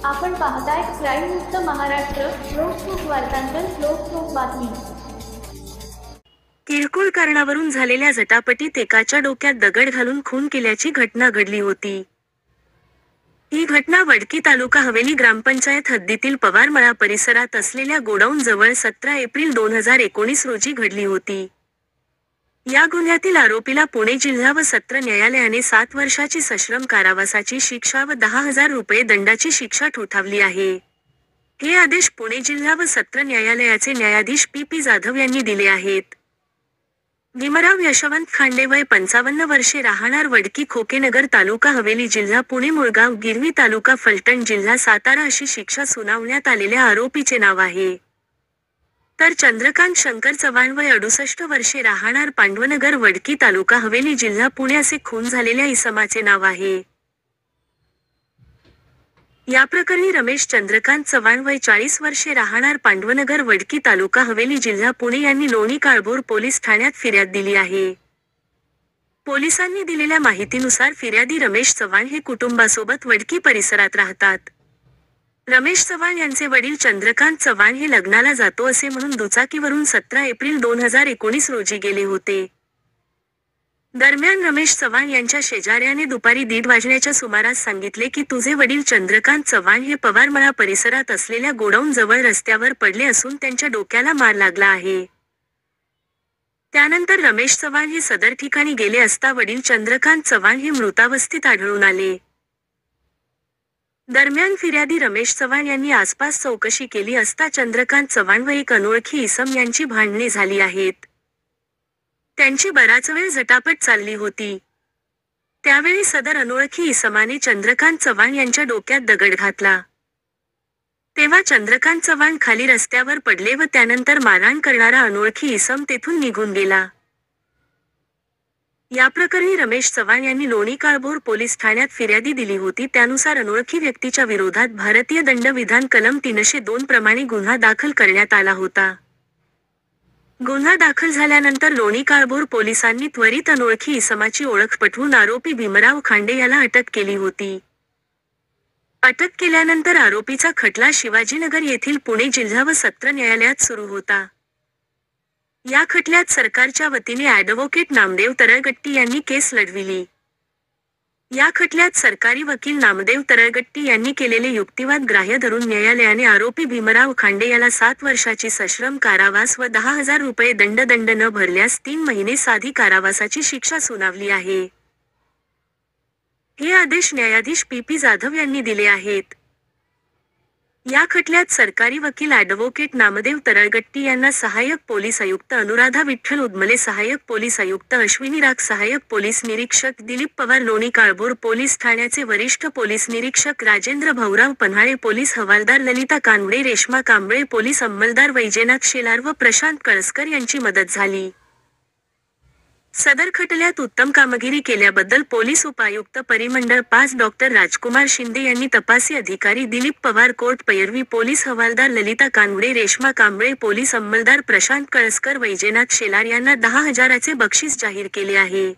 आपण पाहताय क्राईम मुक्त महाराष्ट्र. लोकसुख वार्तांकन, लोकसुख बातमी. किरकोळ कारणावरून झालेल्या झटापटीत एकाच्या डोक्यात दगड घालून खून केल्याची घटना घडली होती. ही घटना वडकी तालुका हवेली ग्रामपंचायत हद्दीतील पवारमळा परिसरात असलेल्या गोडाऊन जवळ 17 एप्रिल 2019 रोजी घडली होती. या गुन्ह्यातील आरोपीला पुणे जिल्हा व सत्र न्यायालयाने 7 वर्षाची सश्रम कारावासाची शिक्षा व 10,000 रुपये दंडाची शिक्षा ठोठावली आहे. हे आदेश पुणे जिल्हा व सत्र न्यायालयाचे न्यायाधीश पी जाधव यांनी दिले आहेत. भीमराव यशवंत खांडे वय 55 वर्षे, राहणार वडकी खोकेनगर तालुका हवेली जिल्हा पुणे, मुळगाव गिरवी तालुका फलटण जिल्हा सातारा अशी शिक्षा सुनावण्यात आलेल्या आरोपीचे नाव आहे. तर चंद्रकांत शंकर चव्हाण वय 68 वर्षे, राहणार पांडवनगर वडकी तालुका हवेली जिल्हा पुणे असे खून झालेल्या इसमाचे नाव आहे. या प्रकरणी रमेश चंद्रकांत चव्हाण वय 40 वर्षे, राहणार पांडवनगर वडकी तालुका हवेली जिल्हा पुणे यांनी लोणी काळभोर पोलीस ठाण्यात फिर्याद दिली आहे. पोलिसांनी दिलेल्या माहितीनुसार फिर्यादी रमेश चव्हाण हे कुटुंबासोबत वडकी परिसरात राहतात. रमेश चव्हाण यांचे वडील चंद्रकांत चव्हाण हे लग्नाला जातो असे म्हणून दुचाकीवरून 17 एप्रिल 2019 रोजी गेले होते. दरम्यान रमेश चव्हाण यांच्या शेजाऱ्याने दुपारी 1:30 वाजण्याच्या सुमारास सांगितले की तुझे वडील चंद्रकांत चव्हाण हे पवारमळा परिसरात असलेल्या गोडाऊन जवळ रस्त्यावर पडले असून त्यांच्या डोक्याला मार लागला आहे. त्यानंतर रमेश चव्हाण हे सदर ठिकाणी गेले असता वडील चंद्रकांत चव्हाण हे मृतावस्थेत आढळून आले. दरम्यान फिर्यादी रमेश चव्हाण यांनी आसपास चौकशी केली असता चंद्रकांत चव्हाण व एक अनोळखी इसम यांची भांडणे झाली आहेत. त्यांची बराच वेळ झटापट चालली होती. त्यावेळी सदर अनोळखी इसमाने चंद्रकांत चव्हाण यांच्या डोक्यात दगड घातला. तेव्हा चंद्रकांत चव्हाण खाली रस्त्यावर पडले व त्यानंतर मारहाण करणारा अनोळखी इसम तेथून निघून गेला. या प्रकरणी रमेश चव्हाण यांनी लोणी काळभोर पोलीस ठाण्यात फिर्यादी दिली होती. त्यानुसार अनोळखी व्यक्तीच्या विरोधात भारतीय दंडविधान कलम 302 प्रमाणे गुन्हा दाखल करण्यात आला होता. गुन्हा दाखल झाल्यानंतर लोणी काळभोर पोलिसांनी त्वरित अनोळखी इसमाची ओळख पटवून आरोपी भीमराव खांडे याला अटक केली होती. अटक केल्यानंतर आरोपीचा खटला शिवाजीनगर येथील पुणे जिल्हा व सत्र न्यायालयात सुरू होता. या खटल्यात सरकारच्या वतीने ॲडव्होकेट नामदेव तरळगट्टी यांनी केस लढविली. या खटल्यात सरकारी वकील नामदेव तरळगट्टी यांनी केलेले युक्तिवाद ग्राह्य धरून न्यायालयाने आरोपी भीमराव खांडे याला 7 वर्षाची सश्रम कारावास व 10,000 रुपये दंड न भरल्यास 3 महिने साधी कारावासाची शिक्षा सुनावली आहे. हे आदेश न्यायाधीश पी जाधव यांनी दिले आहेत. या खटल्यात सरकारी वकील ॲडव्होकेट नामदेव तरळगट्टी यांना सहाय्यक पोलीस आयुक्त अनुराधा विठ्ठल उदमले, सहाय्यक पोलीस आयुक्त अश्विनी राख, सहाय्यक पोलीस निरीक्षक दिलीप पवार, लोणी काळभोर पोलीस ठाण्याचे वरिष्ठ पोलीस निरीक्षक राजेंद्र भाऊराव पन्हाळे, पोलीस हवालदार ललिता कानवडे, रेश्मा कांबळे, पोलीस अंमलदार वैजनाथ शेलार व प्रशांत कळसकर यांची मदत झाली. सदर खटल्यात उत्तम कामगिरी केल्याबद्दल पोलीस उपायुक्त परिमंडळ 5 डॉ. राजकुमार शिंदे यांनी तपासी अधिकारी दिलीप पवार, कोर्ट पैरवी पोलीस हवालदार ललिता कानवडे, रेश्मा कांबळे, पोलीस अंमलदार प्रशांत कळसकर, वैजनाथ शेलार यांना 10,000चे बक्षीस जाहीर केले आहे.